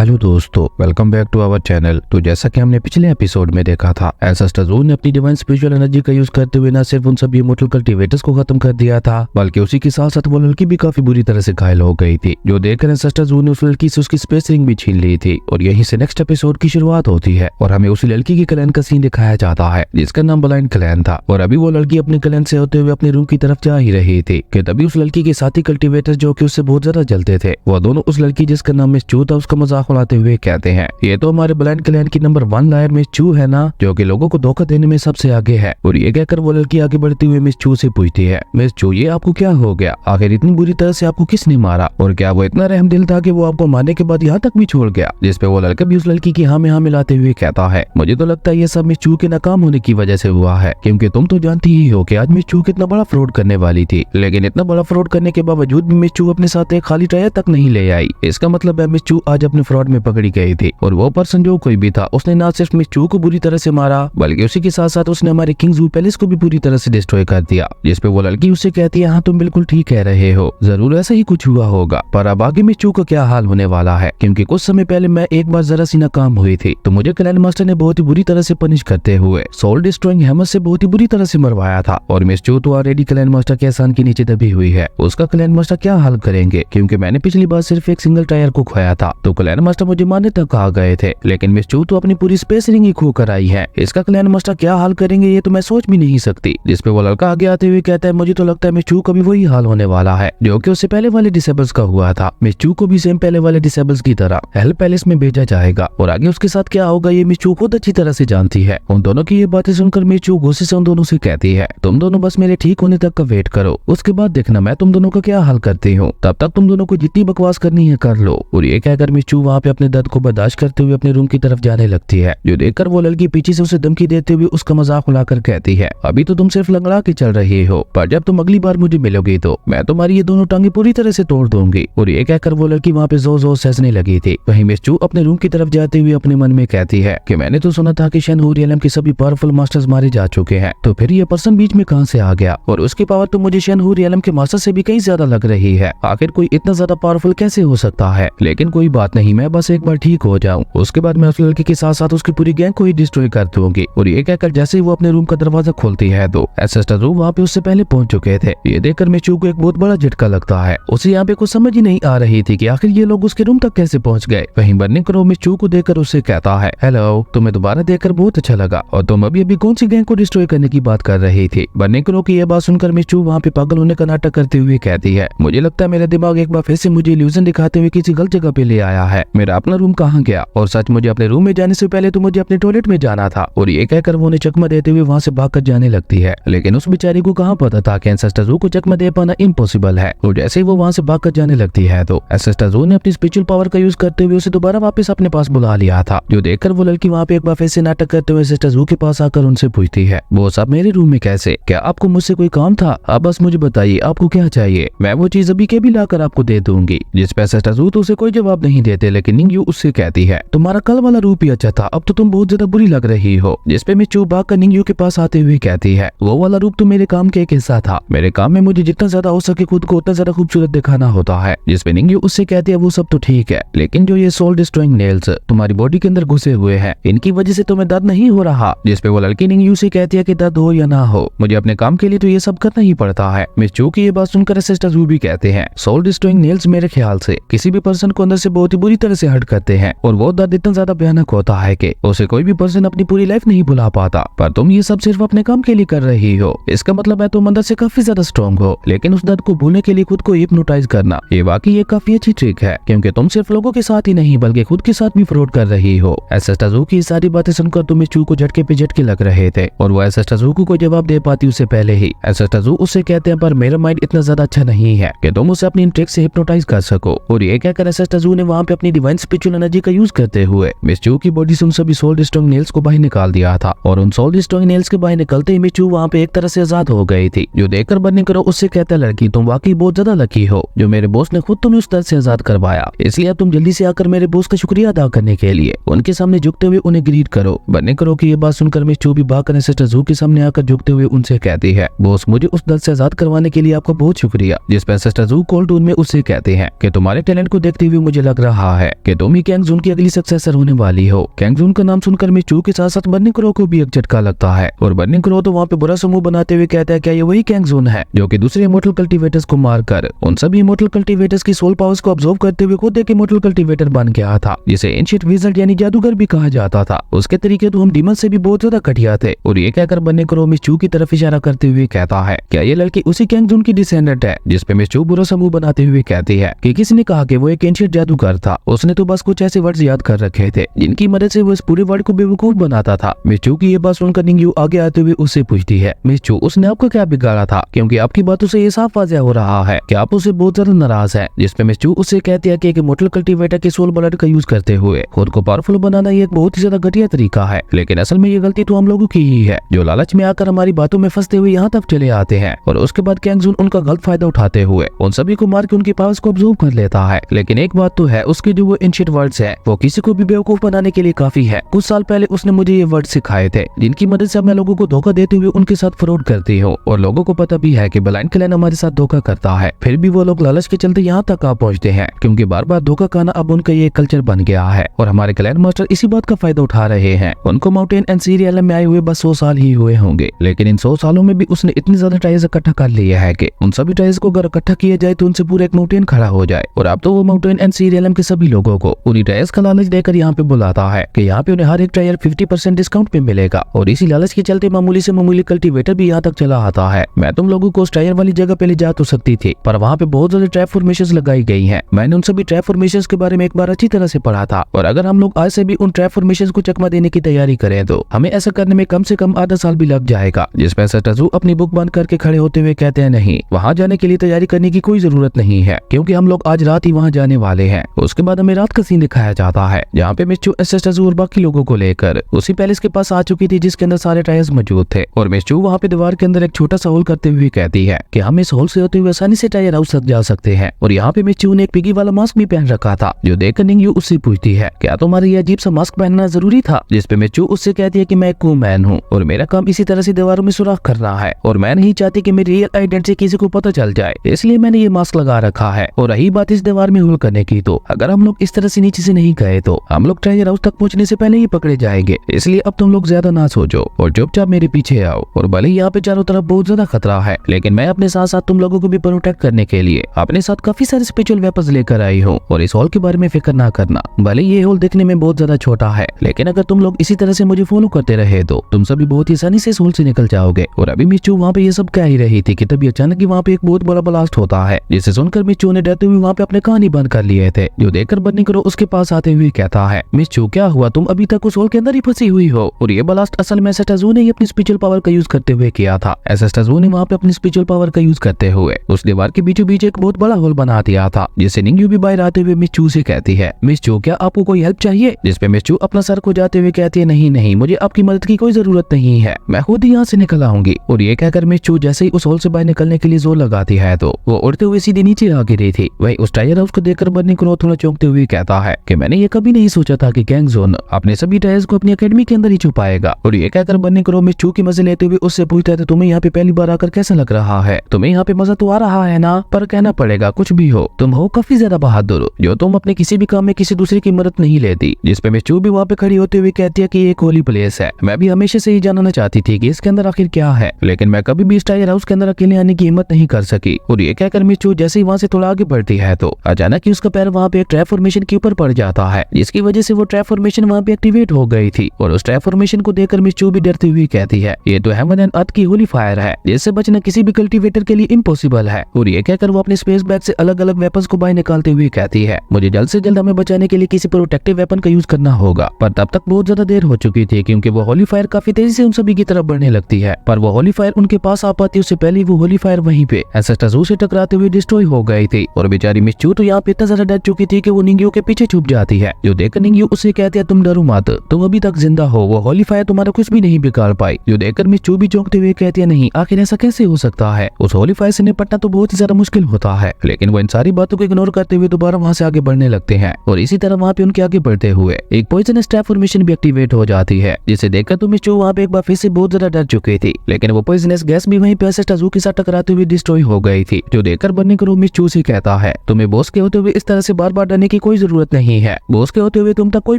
Hello दोस्तों, welcome back to our channel. तो जैसा कि हमने पिछले एपिसोड में देखा था, एंसेस्टर ज़ू ने अपनी डिवाइन स्पिरिचुअल एनर्जी का यूज करते हुए न सिर्फ उन सभी इमोर्टल कल्टीवेटर्स को खत्म कर दिया था, बल्कि उसी के साथ साथ वो लड़की भी काफी बुरी तरह से घायल हो गई थी, जो देखकर एंसेस्टर ज़ू ने उस लड़की से उसकी स्पेस रिंग भी छीन ली थी। और यहीं से नेक्स्ट एपिसोड की शुरुआत होती है और हमें उसी लड़की की क्लैन का सीन दिखाया जाता है, जिसका नाम ब्लाइंड क्लैन था। और अभी वो लड़की अपने क्लैन से होते हुए अपने रूम की तरफ जा ही रही थी कि तभी उस लड़की के साथी कल्टीवेटर्स, जो कि उससे बहुत ज्यादा जलते थे, वो दोनों उस लड़की जिसका नाम मिस चू था उसका मजाक उड़ाते हुए कहते हैं, ये तो हमारे ब्लाइंड क्लैन की नंबर 1 लायर मिस चू है ना, जो कि लोगों को धोखा देने में सबसे आगे है। और ये कहकर वो लड़की आगे बढ़ती हुई मिस चू से पूछती है, मिस चू ये आपको क्या हो गया? आखिर इतनी बुरी तरह से आपको किसने मारा? और क्या वो इतना रहम दिल था कि वो आपको मारने के बाद यहाँ तक भी छोड़ गया? जिसपे वो लड़का भी उस लड़की की हाँ में हाँ मिलाते हुए कहता है, मुझे तो लगता है ये सब मिस चू के नाकाम होने की वजह से हुआ है, क्योंकि तुम तो जानती ही हो कि आज मिस चू कितना बड़ा फ्रॉड करने वाली थी, लेकिन इतना बड़ा फ्रॉड करने के बावजूद भी मिस चू अपने साथ एक खाली टायर तक नहीं ले आई। इसका मतलब है मिस चू आज अपने फ्रॉड में पकड़ी गई थी। और वो पर्सन जो कोई भी था, उसने ना सिर्फ मिस चू को बुरी तरह से मारा, बल्कि उसी के साथ साथ उसने हमारे किंग ज़ू पैलेस को भी पूरी तरह से डिस्ट्रॉय कर दिया। जिसपे वो लड़की उससे कहती है, हाँ तुम बिल्कुल ठीक कह रहे हो, जरूर ऐसा ही कुछ हुआ होगा। पर अब आगे मिस चू का क्या हाल होने वाला है, क्योंकि कुछ समय पहले मैं एक बार जरा सी नाकाम हुई थी, तो मुझे क्लैन मास्टर ने बहुत ही बुरी तरह से पनिश करते हुए सोल डिस्ट्रॉइंग हैमर से बहुत ही बुरी तरह से मरवाया था। और मिस चू तो ऑलरेडी क्लैन मास्टर के एहसान के नीचे दबी हुई है। उसका क्लैन मास्टर क्या हाल करेंगे, क्योंकि मैंने पिछली बार सिर्फ एक सिंगल टायर को खोया था, तो क्लैन मास्टर मुझे मारने तक आ गए थे, लेकिन मिस चू तो अपनी पूरी स्पेस रिंग ही खो कर आई है। इसका क्लैन मास्टर क्या हाल करेंगे ये तो मैं सोच भी नहीं सकती। जिसपे वो लड़का आगे आते हुए कहता है, मुझे तो लगता है मिस चू का भी वही हाल होने वाला है जो कि उससे पहले वाले डिसेबल्स का हुआ था। मिस चू को भी सेम पहले वाले डिसेबल्स की तरह हेल पैलेस में भेजा जाएगा, और आगे उसके साथ क्या होगा ये मिस चू खुद अच्छी तरह से जानती है। उन दोनों की ये बातें सुनकर मिस चू गुस्से से उन दोनों से कहती है, तुम दोनों बस मेरे ठीक होने तक का वेट करो, उसके बाद देखना मैं तुम दोनों का क्या हाल करती हूँ, तब तक तुम दोनों को जितनी बकवास करनी है कर लो। और ये कहकर मिस चू वहाँ पे अपने दर्द को बर्दाश्त करते हुए अपने रूम की तरफ जाने लगती है, जो देखकर वो लड़की पीछे से उसे धमकी देते हुए उसका मजाक उड़ाकर कहती है, अभी तो तुम सिर्फ लंगड़ा के चल रही हो, पर जब तुम अगली बार मुझे मिलोगी तो मैं तुम्हारी ये दोनों टांगे पूरी तरह से तोड़ दूंगी। और ये कहकर वो लड़की वहाँ पे जोर जोर से हंसने लगी थी। वहीं मिस चू अपने रूम की तरफ जाते हुए अपने मन में कहती है कि मैंने तो सुना था कि शेनहू रियलम के सभी पावरफुल मास्टर्स मारे जा चुके हैं, तो फिर ये पर्सन बीच में कहां से आ गया? और उसकी पावर तो मुझे शेनहू रियलम के मास्टर से भी कहीं ज्यादा लग रही है। आखिर कोई इतना ज्यादा पावरफुल कैसे हो सकता है? लेकिन कोई बात नहीं, मैं बस एक बार ठीक हो जाऊं, उसके बाद मैं उस लड़की के साथ साथ उसकी पूरी गैंग को ही डिस्ट्रॉय कर दूंगी। और ये कहकर जैसे ही वो अपने रूम का दरवाजा खोलती है तो एंसेस्टर ज़ू वहाँ पे उससे पहले पहुंच चुके थे। ये देखकर मिस चू को एक बहुत बड़ा झटका लगता है। उसे यहाँ पे कुछ समझ ही नहीं आ रही थी कि आखिर ये लोग उसके रूम तक कैसे पहुंच गए। वहीं बर्निंग क्रो मिस चू को देखकर उससे कहता है, हेलो, तुम्हें दोबारा देखकर बहुत अच्छा लगा, और तुम अभी अभी कौन सी गैंग को डिस्ट्रॉय करने की बात कर रही थी? बर्निंग क्रो की यह बात सुनकर मिस चू वहाँ पे पागल होने का नाटक करते हुए कहती है, मुझे लगता है मेरा दिमाग एक बार फिर से मुझे इल्यूजन दिखाते हुए किसी गलत जगह पे ले आया है। मेरा अपना रूम कहाँ गया? और सच, मुझे अपने रूम में जाने से पहले तो मुझे अपने टॉयलेट में जाना था। और ये कहकर वो उन्हें चकमा देते हुए वहाँ से भागकर जाने लगती है, लेकिन उस बेचारी को कहाँ पता था कि एंसेस्टर ज़ू को चकमा दे पाना इम्पॉसिबल है। और जैसे ही वो वहाँ से भागकर जाने लगती है तो एंसेस्टर ज़ू ने अपनी स्पिरिचुअल पावर का यूज करते हुए उसे दोबारा वापस अपने पास बुला लिया था, जो देखकर वो लड़की वहाँ पे एक बार फिर से नाटक करते हुए एंसेस्टर ज़ू के पास आकर उनसे पूछती है, वो सब मेरे रूम में कैसे? क्या आपको मुझसे कोई काम था? आप बस मुझे बताइए आपको क्या चाहिए, मैं वो चीज अभी के भी लाकर आपको दे दूंगी। जिस पे एंसेस्टर ज़ू तो उसे कोई जवाब नहीं देते, लेकिन निंगयू उससे कहती है, तुम्हारा कल वाला रूप ही अच्छा था, अब तो तुम बहुत ज्यादा बुरी लग रही हो। जिसपे मिस चू भागकर निंगयू के पास आते हुए कहती है, वो वाला रूप तो मेरे काम के एक हिस्सा था, मेरे काम में मुझे जितना ज्यादा हो सके खुद को उतना ज्यादा खूबसूरत दिखाना होता है। जिसपे निंगयू उससे कहती है, वो सब तो ठीक है, लेकिन जो ये सोल डिस्ट्रॉइंग नेल्स तुम्हारी बॉडी के अंदर घुसे हुए हैं, इनकी वजह से तुम्हें दर्द नहीं हो रहा? जिसपे वो लड़की निंगयू से कहती है कि दर्द हो या ना हो, मुझे अपने काम के लिए तो ये सब करना ही पड़ता है। मिस चू की ये बात सुनकर एंसेस्टर ज़ू भी कहते हैं, सोल डिस्ट्रॉइंग नेल्स मेरे ख्याल से किसी भी पर्सन को अंदर से बहुत ही बुरी तरह से हर्ट करते हैं, और वो दर्द इतना ज्यादा भयानक होता है कि उसे कोई भी पर्सन अपनी पूरी लाइफ नहीं भुला पाता। पर तुम ये सब सिर्फ अपने काम के लिए कर रही हो, इसका मतलब है तुम अंदर से काफी ज्यादा स्ट्रॉन्ग हो, लेकिन उस दर्द को भूलने के लिए खुद को हिप्नोटाइज करना, ये वाकई एक काफी अच्छी ट्रिक है, क्योंकि तुम सिर्फ लोगों के साथ ही नहीं बल्कि खुद के साथ भी फ्रॉड कर रही हो। एंसेस्टर ज़ू की सारी बातें सुनकर तुम मिस चू को झटके पे झटके लग रहे थे, और वो एंसेस्टर ज़ू को कोई जवाब दे पाती उससे पहले ही एंसेस्टर ज़ू उससे कहते हैं, पर मेरा माइंड इतना ज्यादा अच्छा नहीं है कि तुम उसे अपनी ट्रिक से हिप्नोटाइज कर सको। और ये कहकर एंसेस्टर ज़ू ने वहाँ पे अपनी डिवाइन स्पिरिचुअल एनर्जी का यूज करते हुए मिस चू की बॉडी से उन सभी सोल डिस्ट्रॉइंग नेल्स को बाहर निकाल दिया था। और उन सोल डिस्ट्रॉइंग नेल्स के बाहर निकलते ही मिस चू वहाँ पे एक तरह से आजाद हो गई थी, जो देखकर बर्निंग क्रो उससे कहता है, लड़की तुम वाकई बहुत ज्यादा लकी हो, जो मेरे बॉस ने खुद तुम्हें उस दर्द से आजाद करवाया, इसलिए अब तुम जल्दी से आकर मेरे बॉस का शुक्रिया अदा करने के लिए उनके सामने झुकते हुए उन्हें ग्रीट करो। बर्निंग क्रो की ये बात सुनकर मिस चू भी भागकर एंसेस्टर ज़ू के सामने आकर झुकते हुए उनसे कहती है, बॉस मुझे उस दर्द से आजाद करवाने के लिए आपका बहुत शुक्रिया। जिस पर एंसेस्टर ज़ू कोल्ड टोन में उससे कहते हैं कि तुम्हारे टैलेंट को देखते हुए मुझे लग रहा है है कि तुम ही कैंग जून की अगली सक्सेसर होने वाली हो। कैंग जून का नाम सुनकर मिस चू के साथ साथ बर्निंग क्रो को भी एक झटका लगता है और बर्निंग क्रो तो वहाँ पे बुरा समूह बनाते हुए कहता है क्या ये वही कैंग जून है जो कि दूसरे इमोर्टल कल्टीवेटर्स को मारकर उन सभी इमोर्टल कल्टीवेटर्स की सोल पावर्स को ऑब्जर्व करते हुए खुद एक इमोर्टल कल्टीवेटर बन गया था, जिसे एंशिएंट विज़ार्ड यानी जादूगर भी कहा जाता था। उसके तरीके तो हम डीमन से भी बहुत ज्यादा घटिया थे। और ये कहकर बर्निंग क्रो मिस चू की तरफ इशारा करते हुए कहता है क्या ये लड़की उसी कैंग जून की डिसेंडेंट है, जिसपे मिस चू बुरा समूह बनाते हुए कहती है कि किसी ने कहा कि वो एक एंशिएंट जादूगर था, उसने तो बस कुछ ऐसे वर्ड्स याद कर रखे थे जिनकी मदद से वो इस पूरे वर्ल्ड को बेवकूफ बनाता था। मिस चू की ये बात सुनकर निंगयू आगे आते हुए उससे पूछती है मिस चू उसने आपको क्या बिगाड़ा था, क्योंकि आपकी बातों से ये साफ वाज़ेह हो रहा है कि आप उससे बहुत ज्यादा नाराज है। जिसपे मिस चू उससे कहती है कि एक इमोर्टल कल्टीवेटर के सोल ब्लड का यूज करते हुए खुद को पावरफुल बनाना ये एक बहुत ही ज्यादा घटिया तरीका है, लेकिन असल में ये गलती तो हम लोगों की ही है जो लालच में आकर हमारी बातों में फंसते हुए यहाँ तक चले आते हैं और उसके बाद कैंग जून उनका गलत फायदा उठाते हुए उन सभी को मार के उनकी पावर्स को ऑब्जर्व कर लेता है। लेकिन एक बात तो है, उसके जो वो एंशिएंट वर्ड्स है वो किसी को भी बेवकूफ बनाने के लिए काफी है। कुछ साल पहले उसने मुझे ये वर्ड सिखाए थे जिनकी मदद से मैं लोगों को धोखा देते हुए उनके साथ फ्रॉड करती हूँ और लोगों को पता भी है कि ब्लाइंड क्लैन हमारे साथ धोखा करता है, फिर भी वो लोग लालच के चलते यहाँ तक आ पहुँचते हैं क्योंकि बार बार धोखा खाना अब उनका ये कल्चर बन गया है और हमारे क्लैन मास्टर इसी बात का फायदा उठा रहे हैं। उनको माउंटेन एंड सी रियलम में आए हुए बस 100 साल ही हुए होंगे, लेकिन इन 100 सालों में भी उसने इतनी ज्यादा ट्राइज इकट्ठा कर लिया है कि उन सभी ट्राइज को अगर इकट्ठा किया जाए तो उनसे पूरा एक माउंटेन खड़ा हो जाए। और अब तो वो माउंटेन एंड सी रियलम के सभी लोगों को पूरी ट्राइज का लालच देकर यहाँ पे बुलाता है कि यहाँ पे उन्हें हर एक ट्रायल 50% डिस्काउंट पे मिलेगा और इसी लालच के चलते मामूली से मामूली कल्टीवेटर भी यहाँ तक चला आता है। मैं तुम लोगों को उस ट्रायल वाली जगह पे ले जा तो सकती थी, पर वहाँ पे बहुत ज्यादा ट्रैप फॉर्मेशंस लगाई गई हैं। मैंने उन सभी ट्रैप फॉर्मेशंस के बारे में एक बार अच्छी तरह से पढ़ा था और अगर हम लोग आज से भी उन ट्रैप फॉर्मेशंस को चकमा देने की तैयारी करें तो हमें ऐसा करने में कम से कम आधा साल भी लग जाएगा। जिसपे टजू अपनी बुक बंद करके खड़े होते हुए कहते हैं नहीं, वहाँ जाने के लिए तैयारी करने की कोई जरूरत नहीं है क्योंकि हम लोग आज रात ही वहाँ जाने वाले हैं। उसके बाद हमें रात का सीन दिखाया जाता है जहाँ पे मिस चू टजू और बाकी लोगों को लेकर उसी पैलेस के पास आ चुकी थी जिसके अंदर सारे ट्रायल्स मौजूद थे और मिस चू वहाँ पे दीवार के अंदर एक छोटा सा होल करते हुए कहती है कि हम इस होल से होते हुए आसानी से टायर हाउस तक जा सकते हैं। और यहाँ पे मिस चू ने एक पिगी वाला मास्क भी पहन रखा था जो देखकर निंगयू उससे पूछती है क्या तुम्हारा ये अजीब सा मास्क पहनना जरूरी था, जिसपे मिस चू उससे कहती है कि मैं एक कू मैन हूँ और मेरा काम इसी तरह से दीवारों में सुराख करना है और मैं नहीं चाहती कि मेरी रियल आइडेंटिटी किसी को पता चल जाए, इसलिए मैंने ये मास्क लगा रखा है। और रही बात इस दीवार में होल करने की, तो अगर हम लोग इस तरह से नीचे से नहीं गए तो हम लोग ट्रेजर हाउस तक पहुंचने से पहले ही पकड़े जाएंगे, इसलिए अब तुम लोग ज्यादा ना सोचो और चुपचाप मेरे पीछे आओ। और भले ही यहाँ पे चारों तरफ बहुत ज्यादा खतरा है, लेकिन मैं अपने साथ साथ तुम लोगों को भी प्रोटेक्ट करने के लिए अपने साथ काफी सारे स्पिरिचुअल वेपन्स लेकर आई हूँ और इस हॉल के बारे में फिक्र ना करना। भले ये हॉल देखने में बहुत ज्यादा छोटा है, लेकिन अगर तुम लोग इसी तरह से मुझे फॉलो करते रहे तो तुम सभी बहुत ही आसानी से इस हॉल से निकल जाओगे। और अभी मिस चू वहाँ पे ये सब कह ही रही थी कि तभी अचानक ही वहाँ पे एक बहुत बड़ा ब्लास्ट होता है, जिसे सुनकर मिस चू ने डरते हुए वहाँ पे अपने कान ही बंद कर लिए थे। जो देखकर बर्निंग क्रो उसके पास आते हुए कहता है मिस चू क्या हुआ, तुम अभी तक उस हॉल के अंदर ही फंसी हुई हो। और ये ब्लास्ट असल में टजू ने अपनी स्पिरिचुअल पावर का यूज करते हुए किया था। टजू ने वहाँ पे अपनी स्पिरिचुअल पावर का यूज करते हुए उस दीवार के बीचों बीच एक बहुत बड़ा होल बना दिया था, जिसे निंगयू भी बाहर आते हुए मिस चू से कहती है मिस चू क्या आपको कोई हेल्प चाहिए, जिसपे मिस चू अपना सर को जाते हुए कहती है नहीं नहीं, मुझे आपकी मदद की कोई जरूरत नहीं है, मैं खुद ही यहाँ से निकल आऊंगी। और ये कहकर मिस चू जैसे ही उस होल से बाहर निकलने के लिए जोर लगाती है तो वो उड़ते हुए सीधे नीचे आ गिरी थी। वही उस टायर हाउस को देखकर बर्निंग क्रो थोड़ा चौंकते हुए कहता है कि मैंने ये कभी नहीं सोचा था कि कैंग जून अपने सभी टायर्स को अपनी एकेडमी के अंदर ही छुपाएगा। और ये कहकर बर्निंग क्रो मिस चू की मजे लेते हुए उससे पूछता है तुम्हें यहाँ पे पहली बार आकर कैसा लग रहा है, तुम्हें यहाँ पे मजा तो आ रहा है ना, पर कहना पड़ेगा कुछ भी हो तुम हो काफी ज्यादा बहादुर जो तुम अपने किसी भी काम में किसी दूसरे की मदद नहीं लेती। जिसपे मिस चू भी वहाँ पे खड़ी होते हुए कहती है कि ये एक होली प्लेस है, मैं भी हमेशा से ही जानना चाहती थी कि इसके अंदर आखिर क्या है, लेकिन मैं कभी भी इस टायर हाउस के अंदर अकेले आने की हिम्मत नहीं कर सकी। और ये कहकर मिस चू जैसे ही वहाँ से थोड़ा आगे बढ़ती है तो अचानक ही उसका पैर वहाँ पे एक ट्रैप फॉर्मेशन के ऊपर पड़ जाता है, जिसकी वजह से वो ट्रैप फॉर्मेशन वहाँ पे एक्टिवेट हो गई थी। और उस ट्रैप फॉर्मेशन को देखकर मिस चू भी डरती हुई कहती है ये तो हेवन एंड अर्थ की होली फायर है, जिससे बचना किसी भी कल्टीवेटर के लिए इम्पॉसिबल है। और ये कहकर वो अपने स्पेस बैग से अलग अलग वेपन्स को बाहर निकालते हुए कहती है मुझे जल्द से जल्द हमें बचाने के लिए किसी प्रोटेक्टिव वेपन का यूज करना होगा। पर तब तक बहुत ज्यादा देर हो चुकी थी क्योंकि वो होली फायर काफी तेजी से उन सभी की तरफ बढ़ने लगती है, पर वो होली फायर उनके पास आ पाती उससे पहले वो होली फायर वहीं पे टजू से टकराते हुए डिस्ट्रॉय हो गई थी। और बेचारी मिस चू तो यहाँ पे इतना ज्यादा डर चुकी थी कि वो निंगयू के पीछे छुप जाती है। जो देखकर निंगयू उससे कहती है तुम डरो मत, तुम अभी तक जिंदा हो, वो होली फायर तुम्हारा कुछ भी नहीं बिगाड़ पाई। जो देखकर मिस चू भी चौंकते हुए कहती है नहीं, आखिर ऐसा कैसे हो सकता है, उस होली फायर से निपटना तो बहुत ही ज्यादा मुश्किल होता है। लेकिन वो इन सारी बातों को इग्नोर करते हुए दोबारा वहाँ से आगे बढ़ने लगते हैं। और इसी तरह वहाँ पे उनके आगे बढ़ते हुए एक पॉइजनस ट्रैप फॉर्मेशन भी एक्टिवेट हो जाती है, जिसे देखकर तो मिस चू वहाँ पे एक बार फिर से बहुत ज्यादा डर चुकी थी। लेकिन वो पॉइजनस गैस भी वहीं पे टजू के साथ टकराते हुए डिस्ट्रॉय हो गई थी। जो देखकर बर्निंग क्रो मिस चू से कहता है तुम्हें बॉस के होते हुए इस तरह से बार बार डरने की कोई जरूरत नहीं है, बॉस के होते हुए तुम तक कोई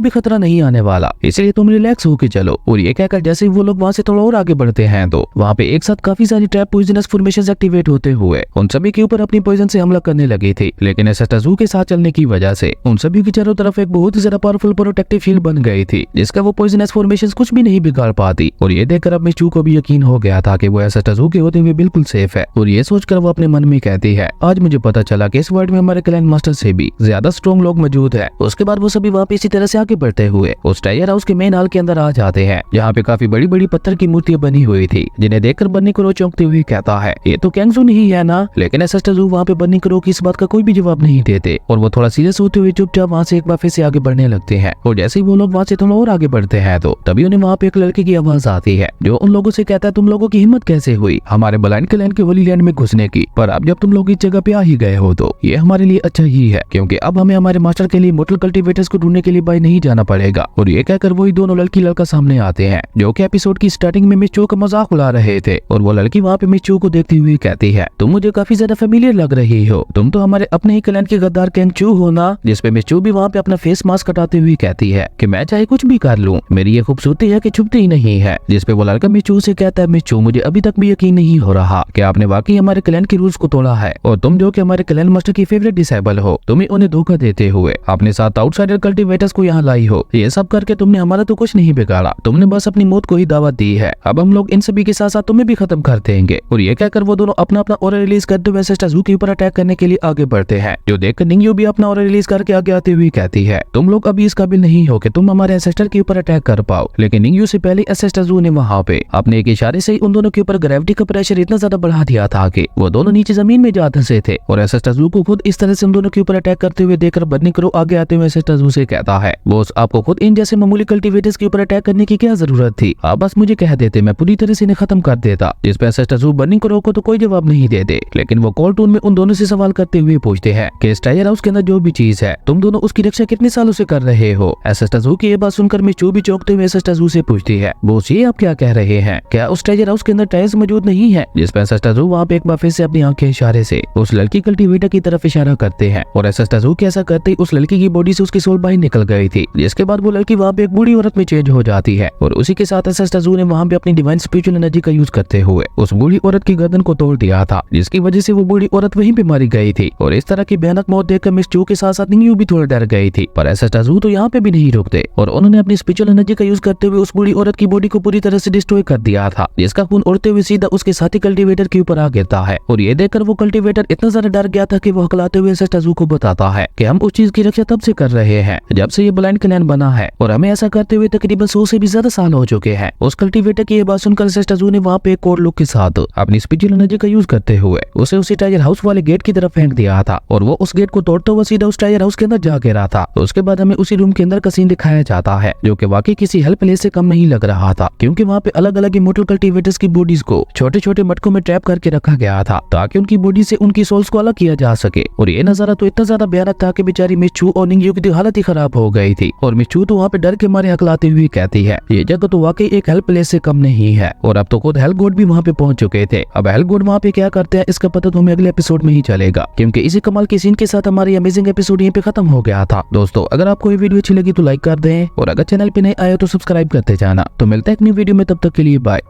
भी खतरा नहीं आने वाला, इसलिए तुम रिलैक्स होके चलो। और ये कहकर जैसे ही वो लोग वहाँ से थोड़ा और आगे बढ़ते हैं तो वहाँ पे एक साथ काफी सारी ट्रैप पॉइजनस फॉर्मेशंस एक्टिवेट होते हुए उन सभी के ऊपर अपनी पॉइजन से हमला करने लगी थी। लेकिन एसेस्टाज़ू के साथ चलने की वजह से उन सभी के चारों तरफ एक बहुत ही ज्यादा पावरफुल प्रोटेक्टिव फील्ड बन गई थी, जिसका वो पॉइजनस फॉर्मेशंस कुछ भी नहीं बिगाड़ पाती। और ये देखकर अब मिचू को भी यकीन हो गया था कि वो एसेस्टाज़ू के होते हुए बिल्कुल सेफ है। और ये सोचकर वो अपने मन में कहती है, आज मुझे पता चला कि इस वर्ल्ड में हमारे क्लैन मास्टर से भी ज्यादा स्ट्रॉन्ग लोग मौजूद है। उसके बाद वो सभी वहाँ पे इसी तरह से आगे बढ़ते हुए उस टायर हाउस के मेन हॉल के अंदर आ जाते हैं, जहाँ पे काफी बड़ी बड़ी पत्थर की मूर्तियां बनी हुई थी, जिन्हें देखकर बन्नी क्रो चौंकते हुए कहता है, ये तो कैंगजू नहीं है ना। लेकिन एसेस्टाज़ू वहाँ पे बन्नी क्रो की इस बात का कोई भी जवाब नहीं देते और वो थोड़ा सीरियस होते हुए चुपचाप वहाँ से एक बार फिर से आगे बढ़ने लगते हैं। और जैसे ही वो लोग वहाँ से थोड़ा और आगे बढ़ते हैं तो तभी उन्हें वहाँ पे एक लड़के की आवाज आती है, जो उन लोगों से कहता है, तुम लोगों की हिम्मत कैसे हुई हमारे ब्लाइंड क्लैन के होली लैंड में घुसने की, पर अब जब तुम लोग इस जगह पे आ ही गए हो तो ये हमारे लिए अच्छा ही है, क्योंकि अब हमें हमारे मास्टर के लिए मोटल कल्टीवेटर्स को ढूंढने के लिए बाहर नहीं जाना पड़ेगा। और ये कहकर वही दोनों लड़की लड़का सामने आते हैं, जो कि एपिसोड की स्टार्टिंग में मिचू का मजाक उड़ा रहे थे। और वो लड़की वहाँ पे मिचू को देखती हुई कहती है, तुम मुझे काफी ज्यादा फेमिलियर लग रही हो, तुम तो हमारे अपने ही क्लैन के गद्दार कैंगचू हो ना। जिसपे मिचू भी वहाँ पे अपना फेस मास्क हटाते हुए कहती है कि मैं चाहे कुछ भी कर लूं, मेरी ये खूबसूरती है कि छुपती ही नहीं है। जिसपे वो लड़का मिचू से कहता है, मिचू मुझे अभी तक भी यकीन नहीं हो रहा कि आपने वाकई हमारे क्लैन के रूल्स को तोड़ा है, और तुम जो कि हमारे क्लैन मास्टर की फेवरेट डिसेबल हो, तुम्हें उन्हें धोखा देते हुए अपने साथ आउटसाइडर कल्टीवेटर्स को यहाँ लाई हो। ये सब करके तुमने हमारा तो कुछ नहीं बिगाड़ा, तुमने बस अपनी मौत को ही दावत दी है। अब हम लोग इन सभी के साथ साथ तुम्हें भी खत्म कर देंगे। और ये कहकर वो दोनों अपना अपना ऑरा रिलीज करते हुए एसेस्टाज़ू के ऊपर अटैक करने के लिए आगे बढ़ते हैं, जो देखकर निंग्यू भी अपना ऑरा रिलीज करके आगे आते हुए कहती है, तुम लोग अभी इस काबिल नहीं हो कि तुम हमारे एसेस्टर के ऊपर अटैक कर पाओ। लेकिन निंग्यू से पहले एसेस्टाज़ू ने वहाँ पे अपने एक इशारे से उन दोनों के ऊपर ग्रेविटी का प्रेशर इतना ज्यादा बढ़ा दिया था कि वो दोनों नीचे जमीन में जा धंसे थे। और एसेस्टाज़ू को खुद इस तरह से उन दोनों के ऊपर अटैक करते हुए देखकर बन्नी क्रो आगे आते हुए एसेस्टाज़ू से कहता है, बॉस आपको खुद इन जैसे मामूली कल्टीवेटर्स के ऊपर अटैक करने की क्या जरूरत थी, आप बस मुझे कह देते, मैं पूरी तरह से इन्हें खत्म कर देता। जिस पे एसेस्टाज़ू बन्नी क्रो को तो कोई जवाब नहीं देते, लेकिन वो कॉल टून में उन दोनों से सवाल करते हुए पूछते हैं कि इस टायर हाउस के अंदर जो भी चीज है, तुम दोनों उसकी रक्षा कितने सालों से कर रहे हो। एसेस्टाज़ू की ये बात सुनकर मिचू भी चौंकते हुए एसेस्टाज़ू से पूछती है, बॉस ये आप क्या कह रहे हैं, क्या उस टायर हाउस के अंदर टायर्स मौजूद नहीं है। जिस पे एसेस्टाज़ू वहाँ पे एक बार फिर से अपनी आंख के इशारे से उस लड़की कल्टीवेटर की तरफ इशारा करते हैं, और एसेस्टाज़ू के ऐसा करते ही उस लड़की की बॉडी से उसकी सोल बाहर निकल गई थी। जिसके बाद वो लड़की वहाँ पे एक बूढ़ी औरत में चेंज हो जाती है, और उसी के साथ एसेस्टाज़ू ने वहाँ पे अपनी डिवाइन स्पिरिचुअल एनर्जी का यूज करते हुए उस बूढ़ी औरत की गर्दन को तोड़ दिया था, जिसकी वजह से वो बूढ़ी औरत वहीं पे मारी गई थी। और इस तरह की भयानक मौत देखकर मिचू के साथ साथ निंग्यू भी थोड़ा डर गई थी, पर एसेस्टाज़ू तो यहाँ पे भी नहीं रुकते और उन्होंने अपनी स्पिरिचुअल एनर्जी का यूज करते हुए उस बूढ़ी औरत की बॉडी को पूरी तरह से डिस्ट्रॉय कर दिया था, जिसका खून उड़ते हुए सीधा उसके साथी कल्टीवेटर के ऊपर आ गिरता है। और ये देखकर वो कल्टीवेटर इतना ज्यादा डर गया था कि वो हकलाते हुए एसेस्टाज़ू को बताता है कि हम उस चीज की रक्षा तब से कर रहे हैं जब से ये ब्लाइंड क्लैन बना है, और हमें ऐसा करते हुए तकरीबन 100 से भी ज्यादा साल हो चुके हैं। उस कल्टीवेटर की ये बात सुनकर एसेस्टाज़ू ने वहाँ पे एक कोड लुक के साथ अपनी स्पिरिचुअल एनर्जी का यूज करते हुए उसे उसी टायर हाउस वाले गेट की तरफ फेंक दिया था, और वो उस गेट को तोड़ता हुआ सीधा उस टायर हाउस के अंदर जा गिरा था। तो उसके बाद हमें उसी रूम के अंदर का सीन दिखाया जाता है, जो कि वाकई किसी हेल्प प्लेस से कम नहीं लग रहा था, क्योंकि वहाँ पे अलग अलग इमोर्टल कल्टीवेटर्स की बॉडीज को छोटे छोटे मटकों में ट्रैप करके रखा गया था, ताकि उनकी बॉडी से उनकी सोल्स को अलग किया जा सके। और ये नजारा तो इतना ज्यादा भयानक था कि बेचारी मिचू और निंग्यू की हालत ही खराब हो गई थी। और मिचू तो वहाँ पे डर के मारे हकलाते हुए कहती है, ये जगह तो वाकई एक हेल्प प्लेस से कम नहीं है। और अब तो खुद हेल गॉड भी वहाँ पे पहुंच चुके थे। अब हेल गॉड वहाँ पे क्या करते हैं इसका पता तो हमें अगले एपिसोड में ही चलेगा, क्योंकि इसी कमाल के सीन के साथ हमारी अमेजिंग एपिसोड यहीं पे खत्म हो गया था। दोस्तों अगर आपको ये वीडियो अच्छी लगी तो लाइक कर दें, और अगर चैनल पे नए आए तो सब्सक्राइब करते जाना। तो मिलते हैं एक नई वीडियो में, तब तक के लिए बाय।